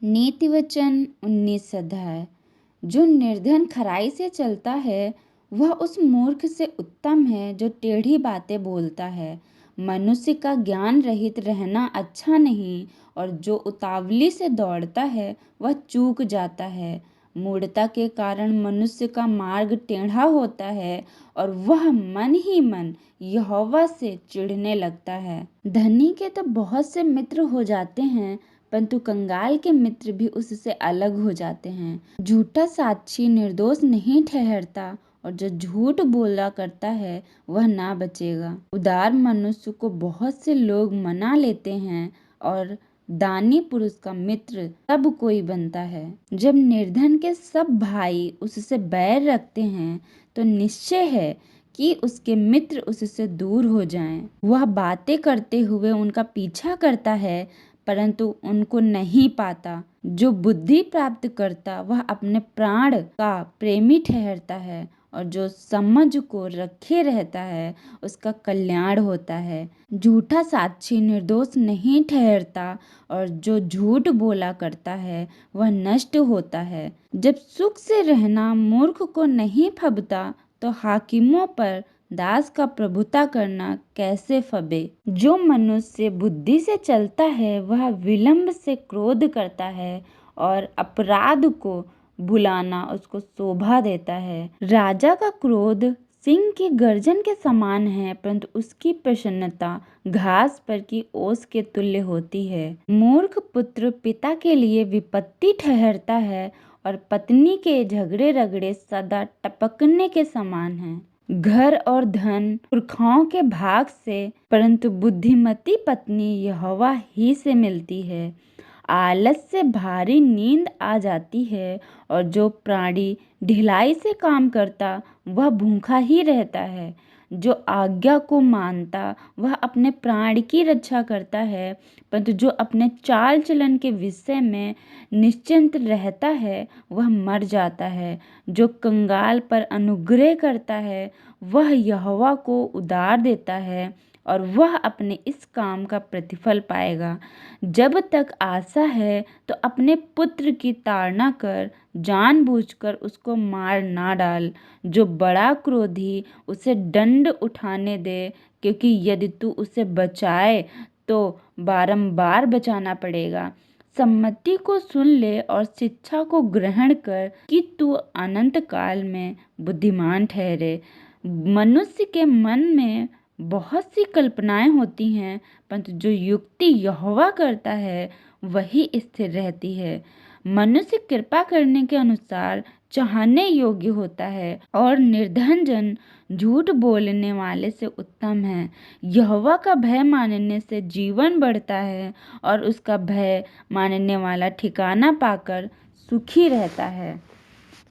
नीति वचन 19 अध्याय। जो निर्धन खराई से चलता है वह उस मूर्ख से उत्तम है जो टेढ़ी बातें बोलता है। मनुष्य का ज्ञान रहित रहना अच्छा नहीं, और जो उतावली से दौड़ता है वह चूक जाता है। मूढ़ता के कारण मनुष्य का मार्ग टेढ़ा होता है, और वह मन ही मन यहोवा से चिढ़ने लगता है। धनी के तो बहुत से मित्र हो जाते हैं, परंतु कंगाल के मित्र भी उससे अलग हो जाते हैं। झूठा साक्षी निर्दोष नहीं ठहरता, और जो झूठ बोला करता है वह ना बचेगा। उदार मनुष्य को बहुत से लोग मना लेते हैं, और दानी पुरुष का मित्र सब कोई बनता है। जब निर्धन के सब भाई उससे बैर रखते हैं तो निश्चय है कि उसके मित्र उससे दूर हो जाएं। वह बातें करते हुए उनका पीछा करता है, परंतु उनको नहीं पाता। जो बुद्धि प्राप्त करता वह अपने प्राण का प्रेमी ठहरता है, और जो समझ को रखे रहता है उसका कल्याण होता है। झूठा साक्षी निर्दोष नहीं ठहरता, और जो झूठ बोला करता है वह नष्ट होता है। जब सुख से रहना मूर्ख को नहीं फबता, तो हाकिमों पर दास का प्रभुता करना कैसे फबे। जो मनुष्य बुद्धि से चलता है वह विलंब से क्रोध करता है, और अपराध को भुलाना उसको शोभा देता है। राजा का क्रोध सिंह की गर्जन के समान है, परंतु उसकी प्रसन्नता घास पर की ओस के तुल्य होती है। मूर्ख पुत्र पिता के लिए विपत्ति ठहरता है, और पत्नी के झगड़े रगड़े सदा टपकने के समान है। घर और धन पुरखाओं के भाग से, परंतु बुद्धिमती पत्नी यहोवा ही से मिलती है। आलस से भारी नींद आ जाती है, और जो प्राणी ढिलाई से काम करता वह भूखा ही रहता है। जो आज्ञा को मानता वह अपने प्राण की रक्षा करता है, परंतु जो अपने चाल चलन के विषय में निश्चिंत रहता है वह मर जाता है। जो कंगाल पर अनुग्रह करता है वह यहोवा को उधार देता है, और वह अपने इस काम का प्रतिफल पाएगा। जब तक आशा है तो अपने पुत्र की ताड़ना कर, जानबूझकर उसको मार ना डाल। जो बड़ा क्रोधी उसे दंड उठाने दे, क्योंकि यदि तू उसे बचाए तो बारंबार बचाना पड़ेगा। सम्मति को सुन ले और शिक्षा को ग्रहण कर कि तू अनंत काल में बुद्धिमान ठहरे। मनुष्य के मन में बहुत सी कल्पनाएं होती हैं, परंतु जो युक्ति यहोवा करता है वही स्थिर रहती है। मनुष्य कृपा करने के अनुसार चाहने योग्य होता है, और निर्धन जन झूठ बोलने वाले से उत्तम है। यहोवा का भय मानने से जीवन बढ़ता है, और उसका भय मानने वाला ठिकाना पाकर सुखी रहता है।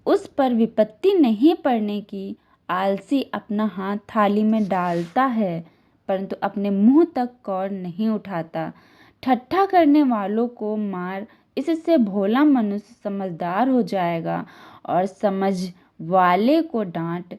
उस पर विपत्ति नहीं पड़ने की आलसी अपना हाथ थाली में डालता है, परंतु अपने मुंह तक कौर नहीं उठाता। ठट्ठा करने वालों को मार, इससे भोला मनुष्य समझदार हो जाएगा, और समझ वाले को डांट,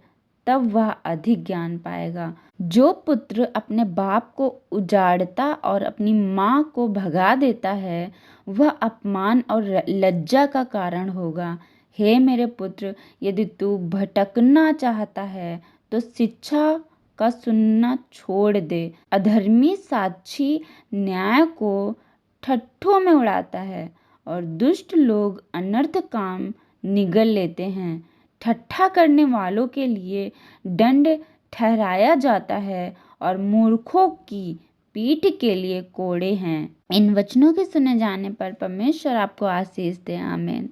तब वह अधिक ज्ञान पाएगा। जो पुत्र अपने बाप को उजाड़ता और अपनी माँ को भगा देता है वह अपमान और लज्जा का कारण होगा। हे मेरे पुत्र, यदि तू भटकना चाहता है तो शिक्षा का सुनना छोड़ दे। अधर्मी साक्षी न्याय को ठट्ठों में उड़ाता है, और दुष्ट लोग अनर्थ काम निगल लेते हैं। ठट्ठा करने वालों के लिए दंड ठहराया जाता है, और मूर्खों की पीठ के लिए कोड़े हैं। इन वचनों के सुने जाने पर परमेश्वर आपको आशीष दे। आमीन।